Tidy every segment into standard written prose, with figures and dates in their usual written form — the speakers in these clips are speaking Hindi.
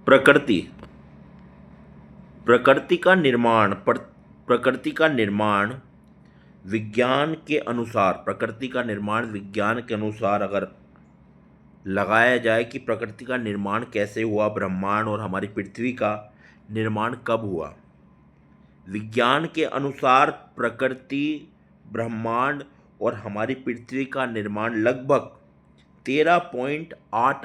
प्रकृति प्रकृति का निर्माण प्रकृति का निर्माण विज्ञान के अनुसार प्रकृति का निर्माण विज्ञान के अनुसार अगर लगाया जाए कि प्रकृति का निर्माण कैसे हुआ, ब्रह्मांड और हमारी पृथ्वी का निर्माण कब हुआ। विज्ञान के अनुसार प्रकृति, ब्रह्मांड और हमारी पृथ्वी का निर्माण लगभग 13.8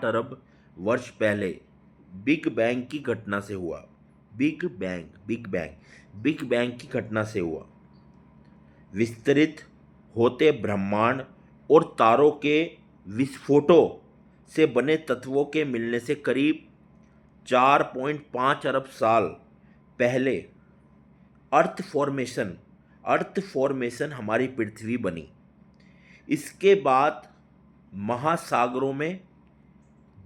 अरब वर्ष पहले बिग बैंग की घटना से हुआ। बिग बैंग की घटना से हुआ। विस्तृत होते ब्रह्मांड और तारों के विस्फोटों से बने तत्वों के मिलने से करीब 4.5 अरब साल पहले अर्थ फॉर्मेशन हमारी पृथ्वी बनी। इसके बाद महासागरों में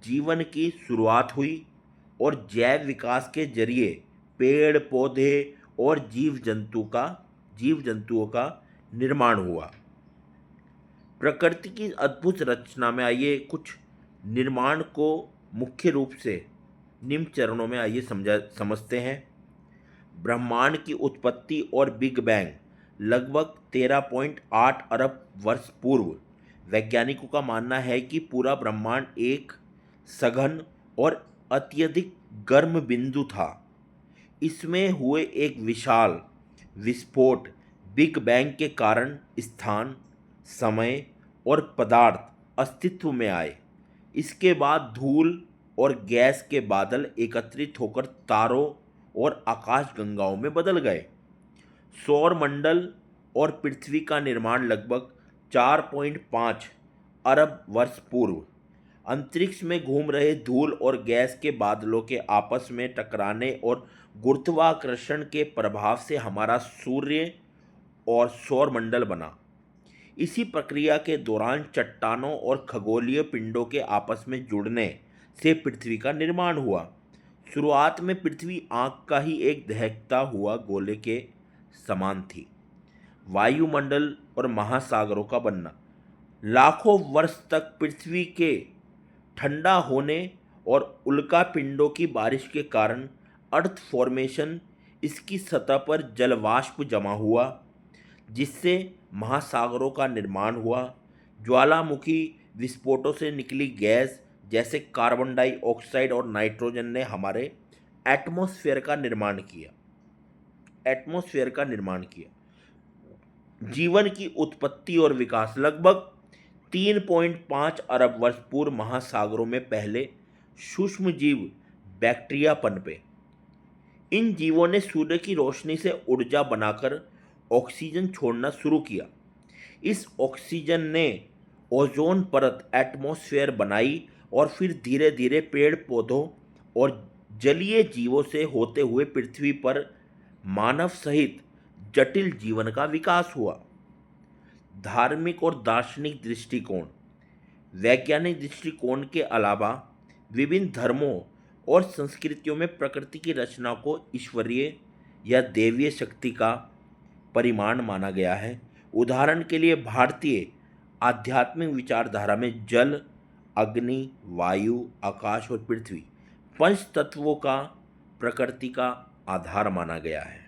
जीवन की शुरुआत हुई और जैव विकास के जरिए पेड़ पौधे और जीव जंतुओं का निर्माण हुआ। प्रकृति की अद्भुत रचना में आइए कुछ निर्माण को मुख्य रूप से निम्न चरणों में आइए समझते हैं। ब्रह्मांड की उत्पत्ति और बिग बैंग लगभग 13.8 अरब वर्ष पूर्व। वैज्ञानिकों का मानना है कि पूरा ब्रह्मांड एक सघन और अत्यधिक गर्म बिंदु था। इसमें हुए एक विशाल विस्फोट बिग बैंग के कारण स्थान, समय और पदार्थ अस्तित्व में आए। इसके बाद धूल और गैस के बादल एकत्रित होकर तारों और आकाशगंगाओं में बदल गए। सौरमंडल और पृथ्वी का निर्माण लगभग 4.5 अरब वर्ष पूर्व। अंतरिक्ष में घूम रहे धूल और गैस के बादलों के आपस में टकराने और गुरुत्वाकर्षण के प्रभाव से हमारा सूर्य और सौरमंडल बना। इसी प्रक्रिया के दौरान चट्टानों और खगोलीय पिंडों के आपस में जुड़ने से पृथ्वी का निर्माण हुआ। शुरुआत में पृथ्वी आग का ही एक दहकता हुआ गोले के समान थी। वायुमंडल और महासागरों का बनना लाखों वर्ष तक पृथ्वी के ठंडा होने और उल्का पिंडों की बारिश के कारण अर्थ फॉर्मेशन, इसकी सतह पर जलवाष्प जमा हुआ जिससे महासागरों का निर्माण हुआ। ज्वालामुखी विस्फोटों से निकली गैस जैसे कार्बन डाइऑक्साइड और नाइट्रोजन ने हमारे एटमॉस्फेयर का निर्माण किया। जीवन की उत्पत्ति और विकास लगभग 3.5 अरब वर्ष पूर्व महासागरों में पहले सूक्ष्म जीव बैक्टीरिया पनपे। इन जीवों ने सूर्य की रोशनी से ऊर्जा बनाकर ऑक्सीजन छोड़ना शुरू किया। इस ऑक्सीजन ने ओजोन परत, एटमॉस्फेयर बनाई और फिर धीरे धीरे पेड़ पौधों और जलीय जीवों से होते हुए पृथ्वी पर मानव सहित जटिल जीवन का विकास हुआ। धार्मिक और दार्शनिक दृष्टिकोण। वैज्ञानिक दृष्टिकोण के अलावा विभिन्न धर्मों और संस्कृतियों में प्रकृति की रचना को ईश्वरीय या देवीय शक्ति का परिमाण माना गया है। उदाहरण के लिए भारतीय आध्यात्मिक विचारधारा में जल, अग्नि, वायु, आकाश और पृथ्वी 5 तत्वों का प्रकृति का आधार माना गया है।